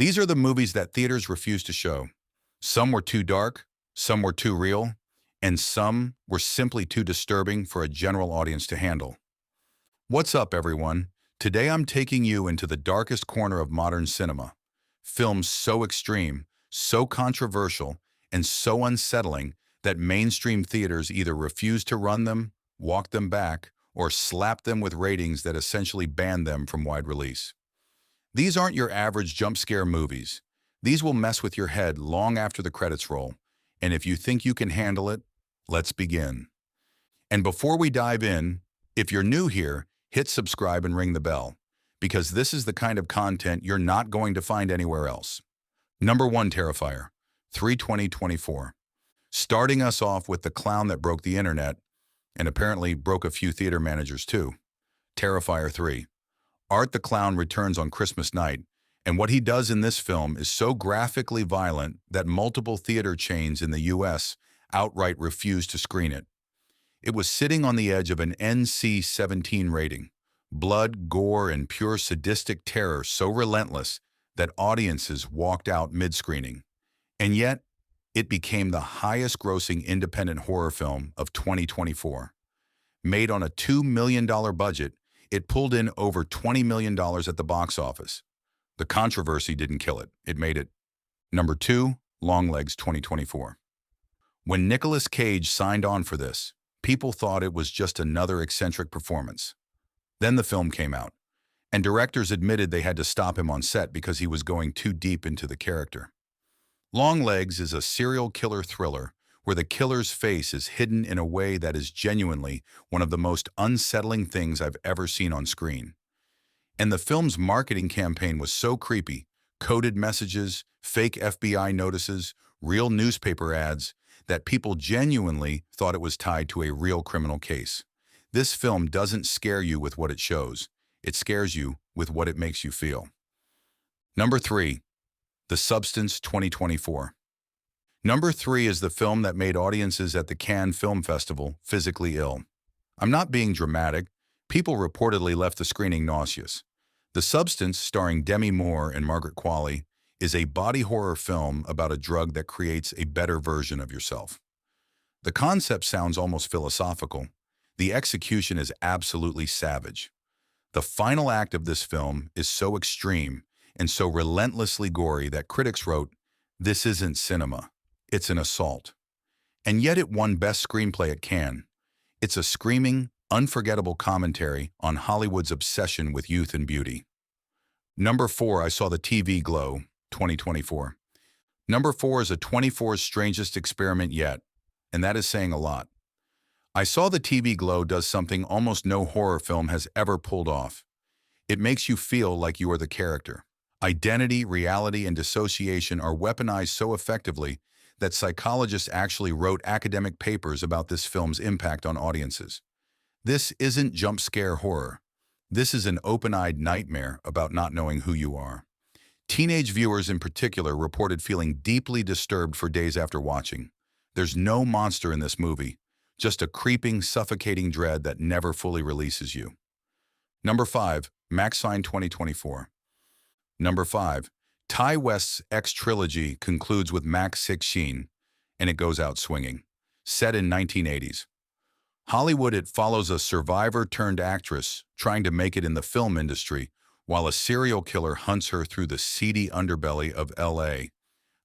These are the movies that theaters refuse to show. Some were too dark, some were too real, and some were simply too disturbing for a general audience to handle. What's up, everyone? Today I'm taking you into the darkest corner of modern cinema. Films so extreme, so controversial, and so unsettling that mainstream theaters either refuse to run them, walk them back, or slap them with ratings that essentially ban them from wide release. These aren't your average jump scare movies. These will mess with your head long after the credits roll. And if you think you can handle it, let's begin. And before we dive in, if you're new here, hit subscribe and ring the bell, because this is the kind of content you're not going to find anywhere else. Number 1, Terrifier, 3/20/24. Starting us off with the clown that broke the internet, and apparently broke a few theater managers too. Terrifier 3. Art the Clown returns on Christmas night, and what he does in this film is so graphically violent that multiple theater chains in the US outright refused to screen it. It was sitting on the edge of an NC-17 rating. Blood, gore, and pure sadistic terror so relentless that audiences walked out mid-screening. And yet, it became the highest-grossing independent horror film of 2024. Made on a $2 million budget, it pulled in over $20 million at the box office. The controversy didn't kill it, it made it. Number 2, Longlegs 2024. When Nicolas Cage signed on for this, people thought it was just another eccentric performance. Then the film came out, and directors admitted they had to stop him on set because he was going too deep into the character. Longlegs is a serial killer thriller where the killer's face is hidden in a way that is genuinely one of the most unsettling things I've ever seen on screen. And the film's marketing campaign was so creepy, coded messages, fake FBI notices, real newspaper ads, that people genuinely thought it was tied to a real criminal case. This film doesn't scare you with what it shows. It scares you with what it makes you feel. Number 3. The Substance 2024. Number 3 is the film that made audiences at the Cannes Film Festival physically ill. I'm not being dramatic. People reportedly left the screening nauseous. The Substance, starring Demi Moore and Margaret Qualley, is a body horror film about a drug that creates a better version of yourself. The concept sounds almost philosophical. The execution is absolutely savage. The final act of this film is so extreme and so relentlessly gory that critics wrote, "This isn't cinema, it's an assault." And yet it won Best Screenplay at Cannes. It's a screaming, unforgettable commentary on Hollywood's obsession with youth and beauty. Number 4, I Saw the TV Glow, 2024. Number 4 is a 24's strangest experiment yet, and that is saying a lot. I Saw the TV Glow does something almost no horror film has ever pulled off. It makes you feel like you are the character. Identity, reality, and dissociation are weaponized so effectively that psychologists actually wrote academic papers about this film's impact on audiences. This isn't jump scare horror. This is an open-eyed nightmare about not knowing who you are. Teenage viewers in particular reported feeling deeply disturbed for days after watching. There's no monster in this movie, just a creeping, suffocating dread that never fully releases you. Number 5, Maxine 2024. Number 5, Ty West's X trilogy concludes with Max 16, and it goes out swinging. Set in 1980s. Hollywood, it follows a survivor-turned-actress trying to make it in the film industry while a serial killer hunts her through the seedy underbelly of LA,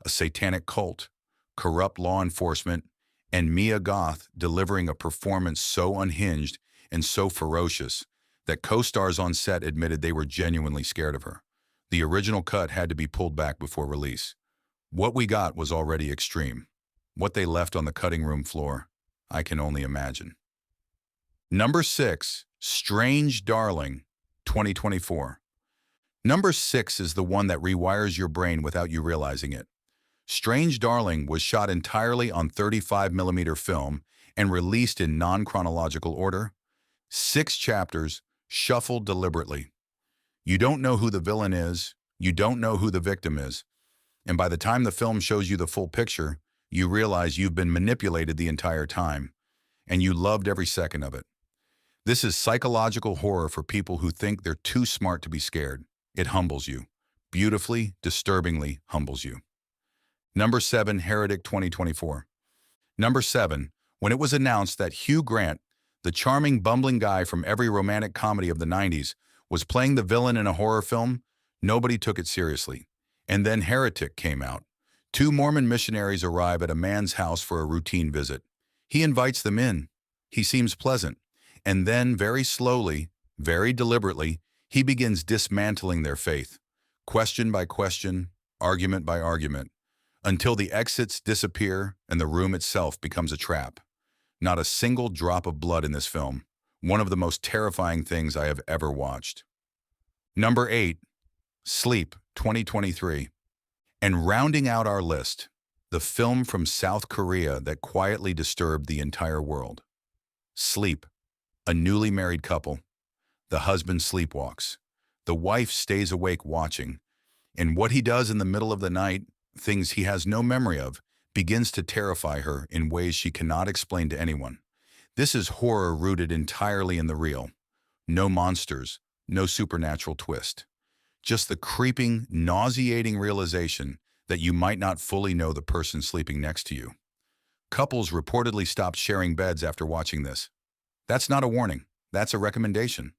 a satanic cult, corrupt law enforcement, and Mia Goth delivering a performance so unhinged and so ferocious that co-stars on set admitted they were genuinely scared of her. The original cut had to be pulled back before release. What we got was already extreme. What they left on the cutting room floor, I can only imagine. Number 6, Strange Darling, 2024. Number 6 is the one that rewires your brain without you realizing it. Strange Darling was shot entirely on 35mm film and released in non-chronological order. 6 chapters, shuffled deliberately. You don't know who the villain is, you don't know who the victim is, and by the time the film shows you the full picture, you realize you've been manipulated the entire time, and you loved every second of it. This is psychological horror for people who think they're too smart to be scared. It humbles you. beautifully, disturbingly humbles you. Number 7, Heretic 2024. Number 7, when it was announced that Hugh Grant, the charming, bumbling guy from every romantic comedy of the 90s, was playing the villain in a horror film, nobody took it seriously. And then Heretic came out. Two Mormon missionaries arrive at a man's house for a routine visit. He invites them in. He seems pleasant. And then, very slowly, very deliberately, he begins dismantling their faith, question by question, argument by argument, until the exits disappear and the room itself becomes a trap. Not a single drop of blood in this film. One of the most terrifying things I have ever watched. Number 8, Sleep 2023. And rounding out our list, the film from South Korea that quietly disturbed the entire world. Sleep, a newly married couple. The husband sleepwalks. The wife stays awake watching. And what he does in the middle of the night, things he has no memory of, begins to terrify her in ways she cannot explain to anyone. This is horror rooted entirely in the real. No monsters, no supernatural twist. Just the creeping, nauseating realization that you might not fully know the person sleeping next to you. Couples reportedly stopped sharing beds after watching this. That's not a warning. That's a recommendation.